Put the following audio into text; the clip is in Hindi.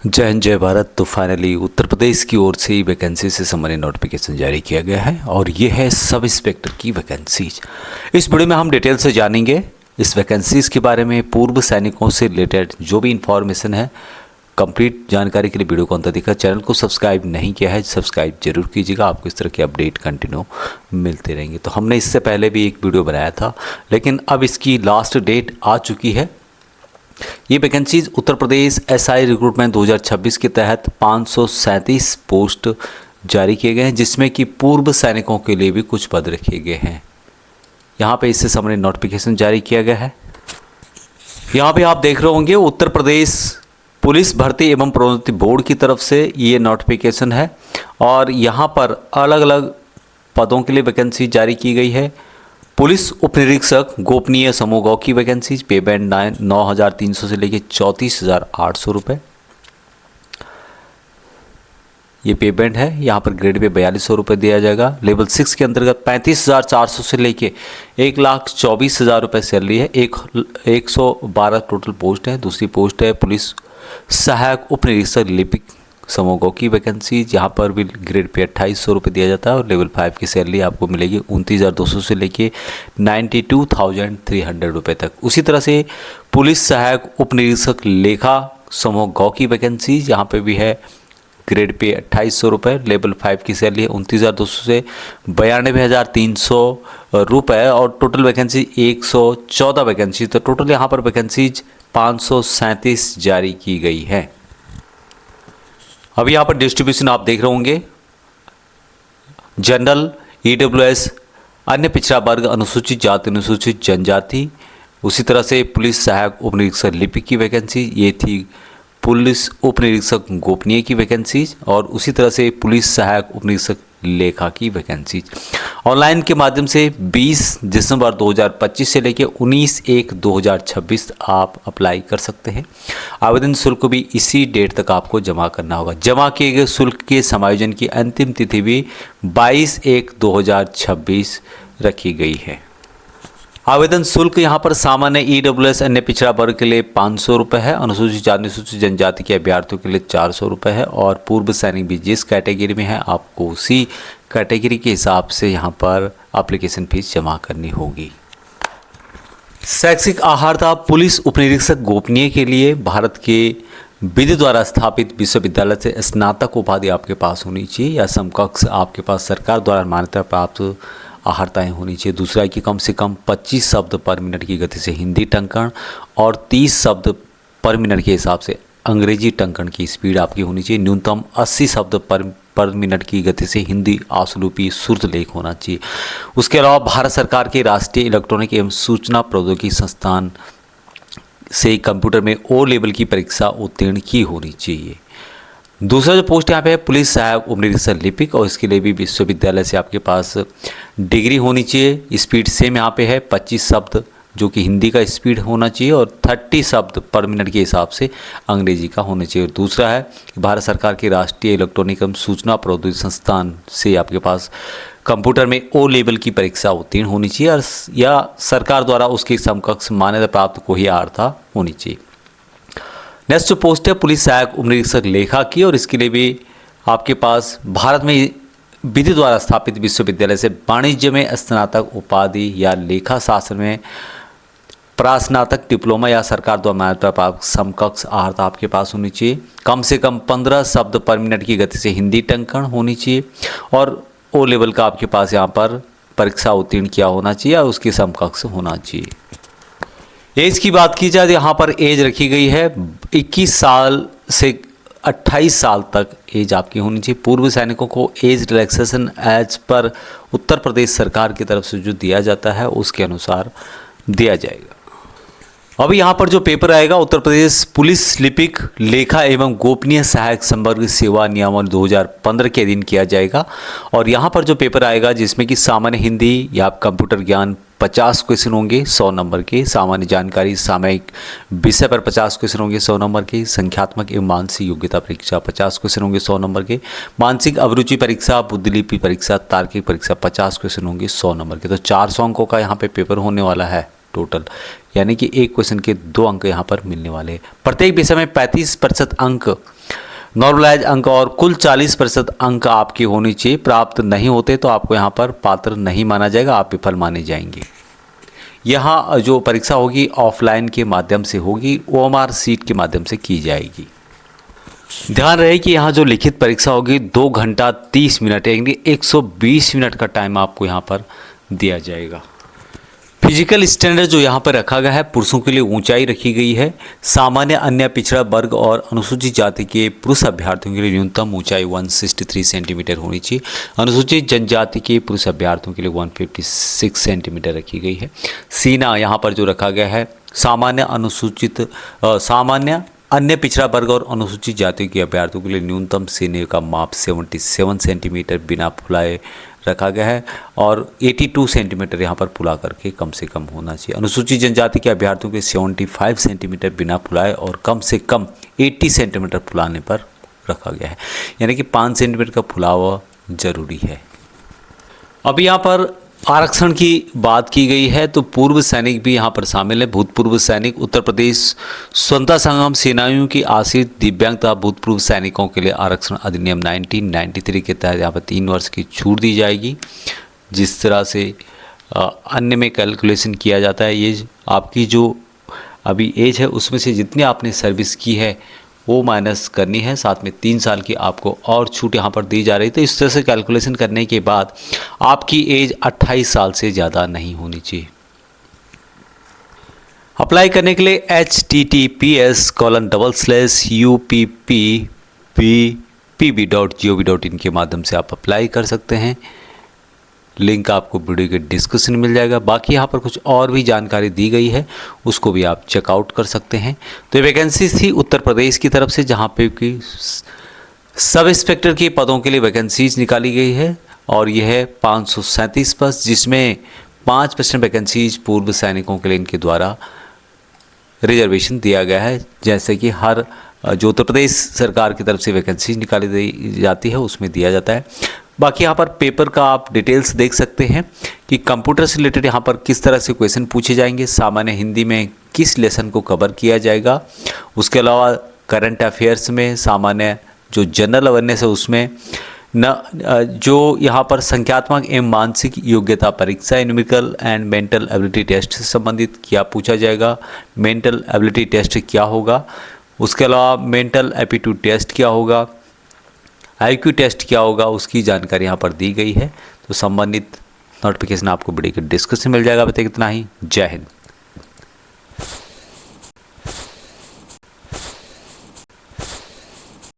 जय हिंद जय भारत। तो फाइनली उत्तर प्रदेश की ओर से वैकेंसी से संबंधित नोटिफिकेशन जारी किया गया है और ये है सब इंस्पेक्टर की वैकेंसीज। इस वीडियो में हम डिटेल से जानेंगे इस वैकेंसीज के बारे में, पूर्व सैनिकों से रिलेटेड जो भी इंफॉर्मेशन है। कंप्लीट जानकारी के लिए वीडियो को अंत देखा। चैनल को सब्सक्राइब नहीं किया है, सब्सक्राइब जरूर कीजिएगा, आपको इस तरह के अपडेट कंटिन्यू मिलते रहेंगे। तो हमने इससे पहले भी एक वीडियो बनाया था, लेकिन अब इसकी लास्ट डेट आ चुकी है। ये vacancies Uttar Pradesh SI recruitment 2026 के तहत 537 पोस्ट जारी किए गए हैं, जिसमें कि पूर्व सैनिकों के लिए भी कुछ पद रखे गए हैं। यहाँ पे इससे संबंधित नोटिफिकेशन जारी किया गया है। यहाँ पे आप देख रहे होंगे उत्तर प्रदेश पुलिस भर्ती एवं प्रोन्नति बोर्ड की तरफ से ये नोटिफिकेशन है और यहाँ पर अलग अलग पदों के लिए वैकेंसी जारी की गई है। पुलिस उप निरीक्षक गोपनीय समूह गौ की वैकेंसी, पे बैंड 9,300 से लेकर 34,800 रुपये ये पे बैंड है। यहाँ पर ग्रेड पे 4200 रुपये दिया जाएगा। लेवल 6 के अंतर्गत 35,400 से लेके 1,24,000 रुपये सैलरी है। 112 टोटल पोस्ट है। दूसरी पोस्ट है पुलिस सहायक उप निरीक्षक लिपिक समूहों की वैकेंसी, जहाँ पर भी ग्रेड पे 2800 रुपये दिया जाता है और लेवल 5 की सैलरी आपको मिलेगी 29,200 से लेके 92,300 रुपये तक। उसी तरह से पुलिस सहायक उप निरीक्षक लेखा समूह गौ की वैकेंसी, जहाँ पे भी है ग्रेड पे 2800 रुपये, लेवल 5 की सैलरी है 29,200 से 92,300 रुपये और टोटल वैकेंसी 114 वैकेंसी। तो टोटल यहाँ पर वैकेंसीज 537 जारी की गई है। अब यहाँ पर डिस्ट्रीब्यूशन आप देख रहे होंगे, जनरल, ईडब्ल्यूएस, अन्य पिछड़ा वर्ग, अनुसूचित जाति, अनुसूचित जनजाति। उसी तरह से पुलिस सहायक उप निरीक्षक लिपिक की वैकेंसी, ये थी पुलिस उप निरीक्षक गोपनीय की वैकेंसीज और उसी तरह से पुलिस सहायक उप निरीक्षक लेखा की वैकेंसीज। ऑनलाइन के माध्यम से 20 दिसंबर 2025 से लेकर 19/1/2026 आप अप्लाई कर सकते हैं। आवेदन शुल्क भी इसी डेट तक आपको जमा करना होगा। जमा किए गए शुल्क के समायोजन की अंतिम तिथि भी 22/1/2026 रखी गई है। आवेदन शुल्क यहाँ पर सामान्य ईडब्ल्यूएस अन्य पिछड़ा वर्ग के लिए 500 रुपये है, अनुसूचित जाति अनुसूचित जनजाति के अभ्यर्थियों के लिए 400 रुपये है और पूर्व सैनिक भी जिस कैटेगरी में है आपको उसी कैटेगरी के हिसाब से यहाँ पर एप्लीकेशन फीस जमा करनी होगी। शैक्षिक अर्हता पुलिस उप निरीक्षक गोपनीय के लिए भारत के विधि द्वारा स्थापित विश्वविद्यालय से स्नातक उपाधि आपके पास होनी चाहिए या समकक्ष आपके पास सरकार द्वारा मान्यता प्राप्त अर्हताएँ होनी चाहिए। दूसरा है कि कम से कम 25 शब्द पर मिनट की गति से हिंदी टंकण और 30 शब्द पर मिनट के हिसाब से अंग्रेजी टंकण की स्पीड आपकी होनी चाहिए। न्यूनतम 80 शब्द पर मिनट की गति से हिंदी आशुलिपि शुद्ध लेख होना चाहिए। उसके अलावा भारत सरकार के राष्ट्रीय इलेक्ट्रॉनिक एवं सूचना प्रौद्योगिकी संस्थान से कंप्यूटर में ओ लेवल की परीक्षा उत्तीर्ण की होनी चाहिए। दूसरा जो पोस्ट यहाँ पे है पुलिस सहायक उप निरीक्षक लिपिक और इसके लिए भी विश्वविद्यालय से आपके पास डिग्री होनी चाहिए। स्पीड सेम यहाँ पे है 25 शब्द जो कि हिंदी का स्पीड होना चाहिए और 30 शब्द पर मिनट के हिसाब से अंग्रेजी का होना चाहिए। दूसरा है भारत सरकार के राष्ट्रीय इलेक्ट्रॉनिक एवं सूचना प्रौद्योगिकी संस्थान से आपके पास कंप्यूटर में ओ लेवल की परीक्षा उत्तीर्ण होनी चाहिए और या सरकार द्वारा उसके समकक्ष मान्यता प्राप्त कोई अर्हता होनी चाहिए। नेक्स्ट जो पोस्ट है पुलिस सहायक उप निरीक्षक लेखा की और इसके लिए भी आपके पास भारत में विधि द्वारा स्थापित विश्वविद्यालय से वाणिज्य में स्नातक उपाधि या लेखा शास्त्र में प्रास्नातक डिप्लोमा या सरकार द्वारा मान्यता प्राप्त समकक्ष अर्हता आपके पास होनी चाहिए। कम से कम 15 शब्द पर मिनट की गति से हिंदी टंकण होनी चाहिए और ओ लेवल का आपके पास यहाँ पर परीक्षा उत्तीर्ण किया होना चाहिए और उसके समकक्ष होना चाहिए। एज की बात की जाए तो यहाँ पर एज रखी गई है 21 साल से 28 साल तक एज आपकी होनी चाहिए। पूर्व सैनिकों को age relaxation as per Uttar Pradesh सरकार की तरफ से जो दिया जाता है उसके अनुसार दिया जाएगा। अभी यहाँ पर जो पेपर आएगा उत्तर प्रदेश पुलिस लिपिक लेखा एवं गोपनीय सहायक संवर्ग सेवा नियमावली 2015 के अधीन किया जाएगा और यहाँ पर जो पेपर आएगा जिसमें कि सामान्य हिंदी या कंप्यूटर ज्ञान 50 क्वेश्चन होंगे 100 नंबर के, सामान्य जानकारी सामयिक विषय पर 50 क्वेश्चन होंगे 100 नंबर के, संख्यात्मक एवं मानसिक योग्यता परीक्षा 50 क्वेश्चन होंगे 100 नंबर के, मानसिक अभिरुचि परीक्षा, बुद्धिलिपि परीक्षा, तार्किक परीक्षा 50 क्वेश्चन होंगे 100 नंबर के। तो 400 अंकों का यहाँ पे पेपर होने वाला है। टोटल, यानी कि एक क्वेश्चन के 2 अंक यहाँ पर मिलने वाले हैं। प्रत्येक विषय में 35% अंक नॉर्मलाइज अंक और कुल 40% अंक आपके होने चाहिए। प्राप्त नहीं होते तो आपको यहाँ पर पात्र नहीं माना जाएगा, आप विफल माने जाएंगे। यहाँ जो परीक्षा होगी ऑफलाइन के माध्यम से होगी, OMR सीट के माध्यम से की जाएगी। ध्यान रहे कि यहाँ जो लिखित परीक्षा होगी 2 घंटा 30 मिनट, यानी 120 मिनट का टाइम आपको यहाँ पर दिया जाएगा। फिजिकल स्टैंडर्ड जो यहाँ पर रखा गया है, पुरुषों के लिए ऊंचाई रखी गई है। सामान्य, अन्य, पिछड़ा वर्ग और अनुसूचित जाति के पुरुष अभ्यर्थियों के लिए न्यूनतम ऊंचाई 163 सेंटीमीटर होनी चाहिए। अनुसूचित जनजाति के पुरुष अभ्यर्थियों के लिए 156 सेंटीमीटर रखी गई है। सीना यहाँ पर जो रखा गया है, सामान्य अन्य पिछड़ा वर्ग और अनुसूचित जाति के अभ्यर्थियों के लिए न्यूनतम सीने का माप 77 सेंटीमीटर बिना फुलाए रखा गया है और 82 सेंटीमीटर यहाँ पर फुला करके कम से कम होना चाहिए। अनुसूचित जनजाति के अभ्यर्थियों के 75 सेंटीमीटर बिना फुलाए और कम से कम 80 सेंटीमीटर फुलाने पर रखा गया है, यानी कि 5 सेंटीमीटर का फुलावा जरूरी है। अब यहाँ पर आरक्षण की बात की गई है तो पूर्व सैनिक भी यहाँ पर शामिल है। भूतपूर्व सैनिक, उत्तर प्रदेश स्वतंत्रता संग्राम सेनानियों की आश्रित दिव्यांग तथा भूतपूर्व सैनिकों के लिए आरक्षण अधिनियम 1993 के तहत यहाँ पर 3 वर्ष की छूट दी जाएगी। जिस तरह से अन्य में कैलकुलेशन किया जाता है, ये आपकी जो अभी एज है उसमें से जितनी आपने सर्विस की है वो माइनस करनी है, साथ में 3 साल की आपको और छूट यहाँ पर दी जा रही। तो इस तरह से कैलकुलेशन करने के बाद आपकी एज 28 साल से ज़्यादा नहीं होनी चाहिए। अप्लाई करने के लिए https://uppppb.gov.in के माध्यम से आप अप्लाई कर सकते हैं। लिंक आपको वीडियो के डिस्क्रिप्शन में मिल जाएगा। बाकी यहाँ पर कुछ और भी जानकारी दी गई है, उसको भी आप चेकआउट कर सकते हैं। तो ये वैकेंसी थी उत्तर प्रदेश की तरफ से, जहाँ पे कि सब इंस्पेक्टर के पदों के लिए वैकेंसीज निकाली गई है और यह है 537 पद, जिसमें 5% वैकेंसीज पूर्व सैनिकों के लिए इनके द्वारा रिजर्वेशन दिया गया है। जैसे कि हर जो उत्तर प्रदेश सरकार की तरफ से वैकेंसी निकाली दी जाती है उसमें दिया जाता है। बाकी यहाँ पर पेपर का आप डिटेल्स देख सकते हैं कि कंप्यूटर से रिलेटेड यहाँ पर किस तरह से क्वेश्चन पूछे जाएंगे, सामान्य हिंदी में किस लेसन को कवर किया जाएगा, उसके अलावा करंट अफेयर्स में सामान्य जो जनरल अवेयरनेस है उसमें जो यहाँ पर संख्यात्मक एवं मानसिक योग्यता परीक्षा numerical and mental ability test से संबंधित क्या पूछा जाएगा, मेंटल एबिलिटी टेस्ट क्या होगा, उसके अलावा मेंटल एप्टीट्यूड टेस्ट क्या होगा, IQ टेस्ट क्या होगा, उसकी जानकारी यहाँ पर दी गई है। तो संबंधित नोटिफिकेशन आपको वीडियो के डिस्क्रिप्शन में मिल जाएगा। बताइए कितना ही। जय हिंद।